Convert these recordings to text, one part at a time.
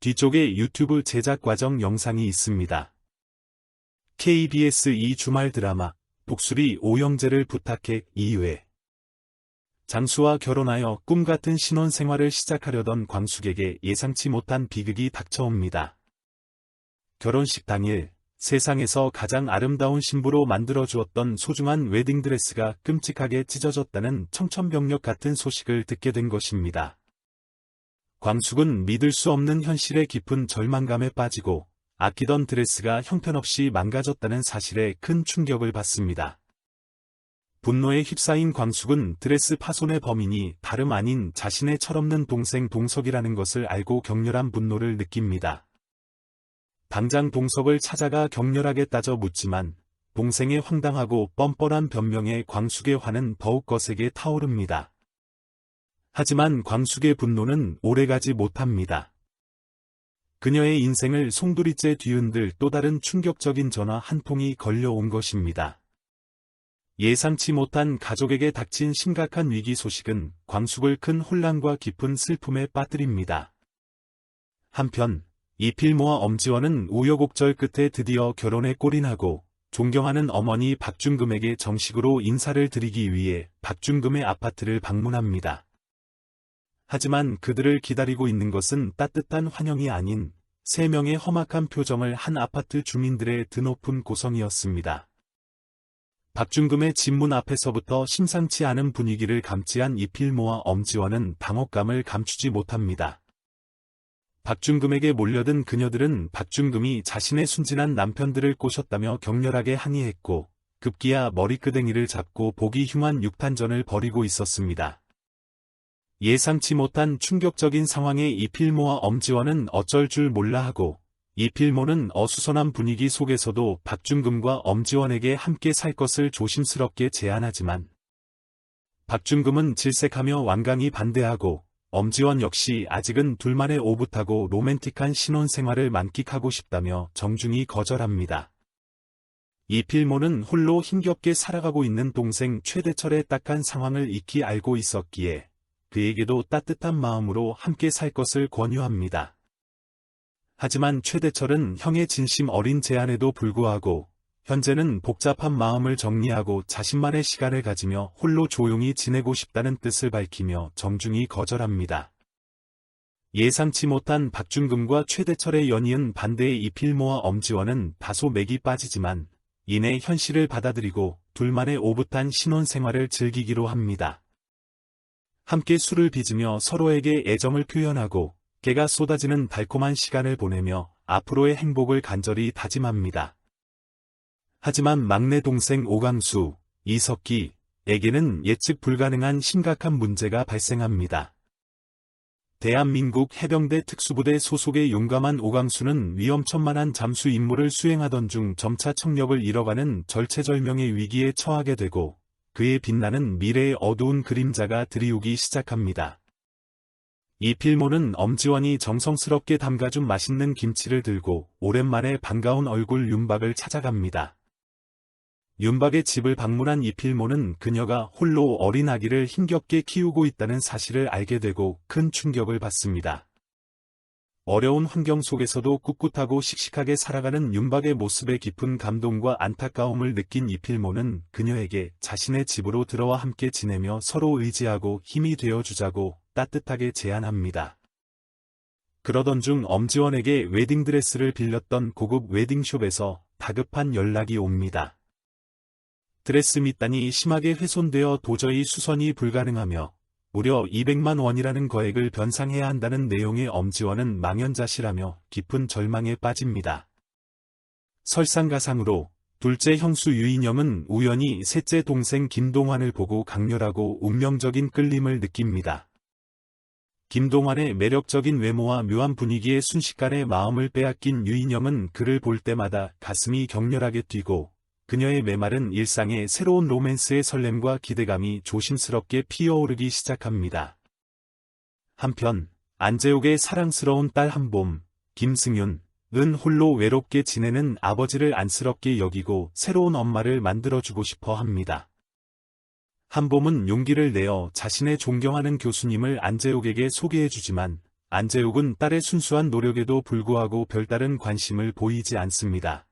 뒤쪽에 유튜브 제작 과정 영상이 있습니다. KBS 2주말 드라마 독수리 오영재를 부탁해 2회. 장수와 결혼하여 꿈같은 신혼생활을 시작하려던 광숙에게 예상치 못한 비극이 닥쳐옵니다. 결혼식 당일 세상에서 가장 아름다운 신부로 만들어주었던 소중한 웨딩드레스가 끔찍하게 찢어졌다는 청천벽력 같은 소식을 듣게 된 것입니다. 광숙은 믿을 수 없는 현실에 깊은 절망감에 빠지고 아끼던 드레스가 형편없이 망가졌다는 사실에 큰 충격을 받습니다. 분노에 휩싸인 광숙은 드레스 파손의 범인이 다름 아닌 자신의 철없는 동생 동석이라는 것을 알고 격렬한 분노를 느낍니다. 당장 동석을 찾아가 격렬하게 따져 묻지만 동생의 황당하고 뻔뻔한 변명에 광숙의 화는 더욱 거세게 타오릅니다. 하지만 광숙의 분노는 오래가지 못합니다. 그녀의 인생을 송두리째 뒤흔들 또 다른 충격적인 전화 한 통이 걸려온 것입니다. 예상치 못한 가족에게 닥친 심각한 위기 소식은 광숙을 큰 혼란과 깊은 슬픔에 빠뜨립니다. 한편 이필모와 엄지원은 우여곡절 끝에 드디어 결혼에 골인하고 존경하는 어머니 박중금에게 정식으로 인사를 드리기 위해 박중금의 아파트를 방문합니다. 하지만 그들을 기다리고 있는 것은 따뜻한 환영이 아닌 3명의 험악한 표정을 한 아파트 주민들의 드높은 고성이었습니다. 박중금의 집문 앞에서부터 심상치 않은 분위기를 감지한 이필모와 엄지원은 당혹감을 감추지 못합니다. 박중금에게 몰려든 그녀들은 박중금이 자신의 순진한 남편들을 꼬셨다며 격렬하게 항의했고 급기야 머리끄댕이를 잡고 보기 흉한 육탄전을 벌이고 있었습니다. 예상치 못한 충격적인 상황에 이필모와 엄지원은 어쩔 줄 몰라 하고 이필모는 어수선한 분위기 속에서도 박중금과 엄지원에게 함께 살 것을 조심스럽게 제안하지만 박중금은 질색하며 완강히 반대하고 엄지원 역시 아직은 둘만의 오붓하고 로맨틱한 신혼생활을 만끽하고 싶다며 정중히 거절합니다. 이필모는 홀로 힘겹게 살아가고 있는 동생 최대철의 딱한 상황을 익히 알고 있었기에 그에게도 따뜻한 마음으로 함께 살 것을 권유합니다. 하지만 최대철은 형의 진심 어린 제안에도 불구하고 현재는 복잡한 마음을 정리하고 자신만의 시간을 가지며 홀로 조용히 지내고 싶다는 뜻을 밝히며 정중히 거절합니다. 예상치 못한 박중금과 최대철의 연이은 반대의 이필모와 엄지원은 다소 맥이 빠지지만 이내 현실을 받아들이고 둘만의 오붓한 신혼생활을 즐기기로 합니다. 함께 술을 빚으며 서로에게 애정을 표현하고 개가 쏟아지는 달콤한 시간을 보내며 앞으로의 행복을 간절히 다짐합니다. 하지만 막내 동생 오강수, 이석기에게는 예측 불가능한 심각한 문제가 발생합니다. 대한민국 해병대 특수부대 소속의 용감한 오강수는 위험천만한 잠수 임무를 수행하던 중 점차 청력을 잃어가는 절체절명의 위기에 처하게 되고 그의 빛나는 미래의 어두운 그림자가 드리우기 시작합니다. 이필모는 엄지원이 정성스럽게 담가준 맛있는 김치를 들고 오랜만에 반가운 얼굴 윤박을 찾아갑니다. 윤박의 집을 방문한 이필모는 그녀가 홀로 어린 아기를 힘겹게 키우고 있다는 사실을 알게 되고 큰 충격을 받습니다. 어려운 환경 속에서도 꿋꿋하고 씩씩하게 살아가는 윤박의 모습에 깊은 감동과 안타까움을 느낀 이필모는 그녀에게 자신의 집으로 들어와 함께 지내며 서로 의지하고 힘이 되어주자고 따뜻하게 제안합니다. 그러던 중 엄지원에게 웨딩드레스를 빌렸던 고급 웨딩숍에서 다급한 연락이 옵니다. 드레스 밑단이 심하게 훼손되어 도저히 수선이 불가능하며 무려 200만 원이라는 거액을 변상해야 한다는 내용의 엄지원은 망연자실하며 깊은 절망에 빠집니다. 설상가상으로 둘째 형수 유인영은 우연히 셋째 동생 김동환을 보고 강렬하고 운명적인 끌림을 느낍니다. 김동환의 매력적인 외모와 묘한 분위기에 순식간에 마음을 빼앗긴 유인영은 그를 볼 때마다 가슴이 격렬하게 뛰고 그녀의 메마른 일상에 새로운 로맨스의 설렘과 기대감이 조심스럽게 피어오르기 시작합니다. 한편 안재욱의 사랑스러운 딸 한봄, 김승윤은 홀로 외롭게 지내는 아버지를 안쓰럽게 여기고 새로운 엄마를 만들어주고 싶어 합니다. 한봄은 용기를 내어 자신의 존경하는 교수님을 안재욱에게 소개해주지만 안재욱은 딸의 순수한 노력에도 불구하고 별다른 관심을 보이지 않습니다.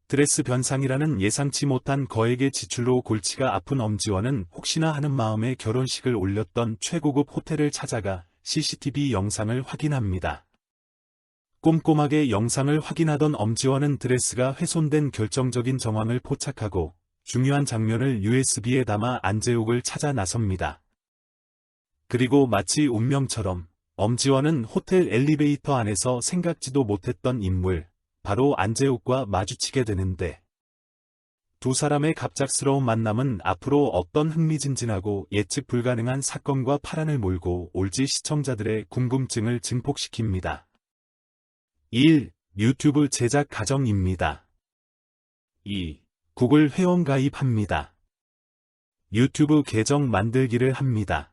드레스 변상이라는 예상치 못한 거액의 지출로 골치가 아픈 엄지원은 혹시나 하는 마음에 결혼식을 올렸던 최고급 호텔을 찾아가 CCTV 영상을 확인합니다. 꼼꼼하게 영상을 확인하던 엄지원은 드레스가 훼손된 결정적인 정황을 포착하고 중요한 장면을 USB에 담아 안재욱을 찾아 나섭니다. 그리고 마치 운명처럼 엄지원은 호텔 엘리베이터 안에서 생각지도 못했던 인물, 바로 안재욱과 마주치게 되는데, 두 사람의 갑작스러운 만남은 앞으로 어떤 흥미진진하고 예측 불가능한 사건과 파란을 몰고 올지 시청자들의 궁금증을 증폭시킵니다. 1. 유튜브 제작 과정입니다. 2. 구글 회원 가입합니다. 유튜브 계정 만들기를 합니다.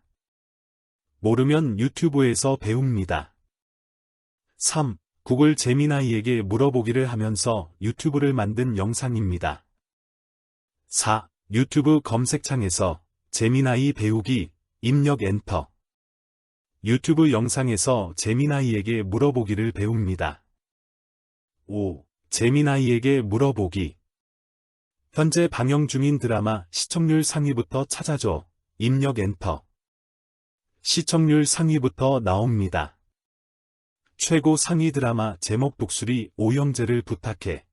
모르면 유튜브에서 배웁니다. 3. 구글 제미나이에게 물어보기를 하면서 유튜브를 만든 영상입니다. 4. 유튜브 검색창에서 제미나이 배우기, 입력 엔터. 유튜브 영상에서 제미나이에게 물어보기를 배웁니다. 5. 제미나이에게 물어보기. 현재 방영 중인 드라마 시청률 상위부터 찾아줘, 입력 엔터. 시청률 상위부터 나옵니다. 최고 상위 드라마 제목 독수리 오영재를 부탁해.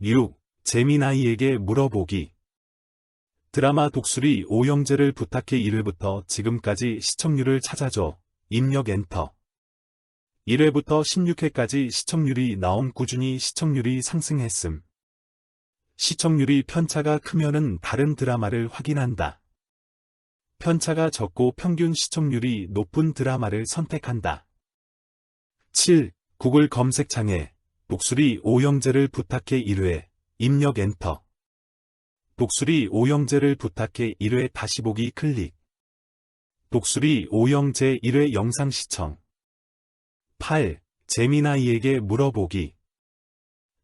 6. 제미나이에게 물어보기. 드라마 독수리 오영재를 부탁해 1회부터 지금까지 시청률을 찾아줘, 입력 엔터. 1회부터 16회까지 시청률이 나옴. 꾸준히 시청률이 상승했음. 시청률이 편차가 크면은 다른 드라마를 확인한다. 편차가 적고 평균 시청률이 높은 드라마를 선택한다. 7. 구글 검색창에 독수리 오영재를 부탁해 1회, 입력 엔터. 독수리 오영재를 부탁해 1회 다시 보기 클릭. 독수리 오영재 1회 영상 시청. 8. 제미나이에게 물어보기.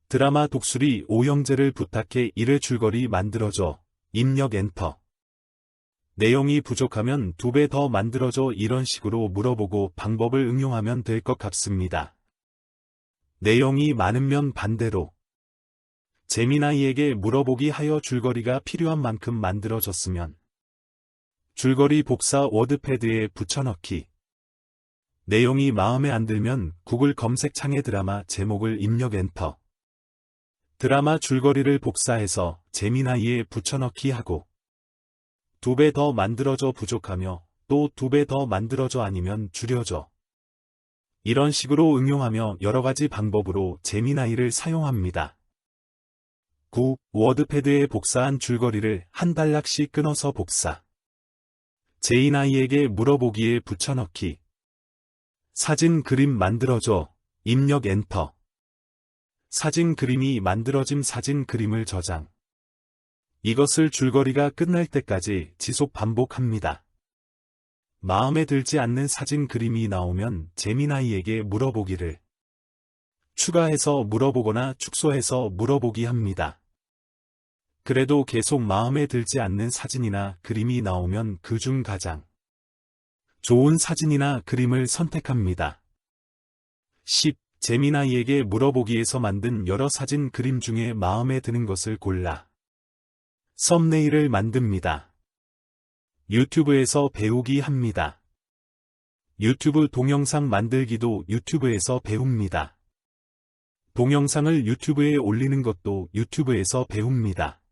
드라마 독수리 오영재를 부탁해 1회 줄거리 만들어줘, 입력 엔터. 내용이 부족하면 2배 더 만들어줘. 이런 식으로 물어보고 방법을 응용하면 될 것 같습니다. 내용이 많으면 반대로 제미나이에게 물어보기 하여 줄거리가 필요한 만큼 만들어줬으면 줄거리 복사 워드패드에 붙여넣기. 내용이 마음에 안 들면 구글 검색창에 드라마 제목을 입력 엔터. 드라마 줄거리를 복사해서 제미나이에 붙여넣기 하고 2배 더 만들어줘. 부족하며 또 2배 더 만들어줘. 아니면 줄여줘. 이런 식으로 응용하며 여러가지 방법으로 제미나이를 사용합니다. 9. 워드패드에 복사한 줄거리를 한 단락씩 끊어서 복사. 제이나이에게 물어보기에 붙여넣기. 사진 그림 만들어줘, 입력 엔터. 사진 그림이 만들어짐. 사진 그림을 저장. 이것을 줄거리가 끝날 때까지 지속 반복합니다. 마음에 들지 않는 사진 그림이 나오면 제미나이에게 물어보기를 추가해서 물어보거나 축소해서 물어보기 합니다. 그래도 계속 마음에 들지 않는 사진이나 그림이 나오면 그중 가장 좋은 사진이나 그림을 선택합니다. 10. 제미나이에게 물어보기에서 만든 여러 사진 그림 중에 마음에 드는 것을 골라 썸네일을 만듭니다. 유튜브에서 배우기 합니다. 유튜브 동영상 만들기도 유튜브에서 배웁니다. 동영상을 유튜브에 올리는 것도 유튜브에서 배웁니다.